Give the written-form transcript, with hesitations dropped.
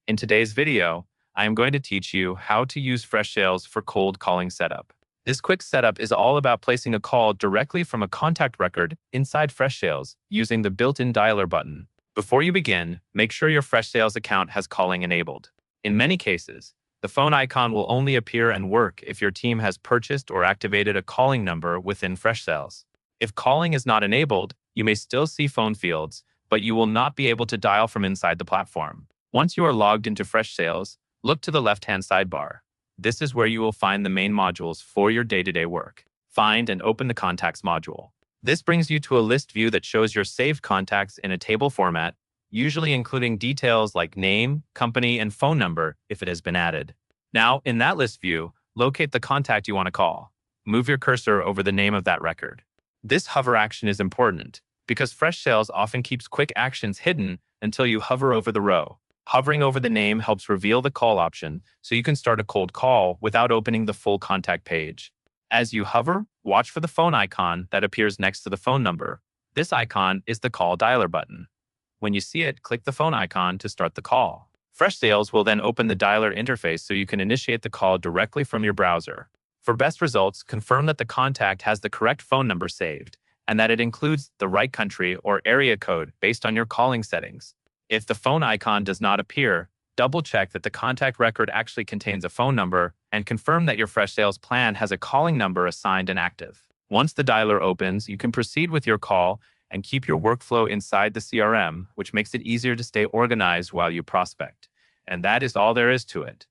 In today's video, I am going to teach you how to use Freshsales for cold calling setup. This quick setup is all about placing a call directly from a contact record inside Freshsales using the built-in dialer button. Before you begin, make sure your Freshsales account has calling enabled. In many cases, the phone icon will only appear and work if your team has purchased or activated a calling number within Freshsales. If calling is not enabled, you may still see phone fields, but you will not be able to dial from inside the platform. Once you are logged into Freshsales, look to the left-hand sidebar. This is where you will find the main modules for your day-to-day work. Find and open the Contacts module. This brings you to a list view that shows your saved contacts in a table format, usually including details like name, company, and phone number if it has been added. Now, in that list view, locate the contact you want to call. Move your cursor over the name of that record. This hover action is important because Freshsales often keeps quick actions hidden until you hover over the row. Hovering over the name helps reveal the call option so you can start a cold call without opening the full contact page. As you hover, watch for the phone icon that appears next to the phone number. This icon is the call dialer button. When you see it, click the phone icon to start the call. Freshsales will then open the dialer interface so you can initiate the call directly from your browser. For best results, confirm that the contact has the correct phone number saved and that it includes the right country or area code based on your calling settings. If the phone icon does not appear, double-check that the contact record actually contains a phone number and confirm that your Freshsales plan has a calling number assigned and active. Once the dialer opens, you can proceed with your call and keep your workflow inside the CRM, which makes it easier to stay organized while you prospect. And that is all there is to it.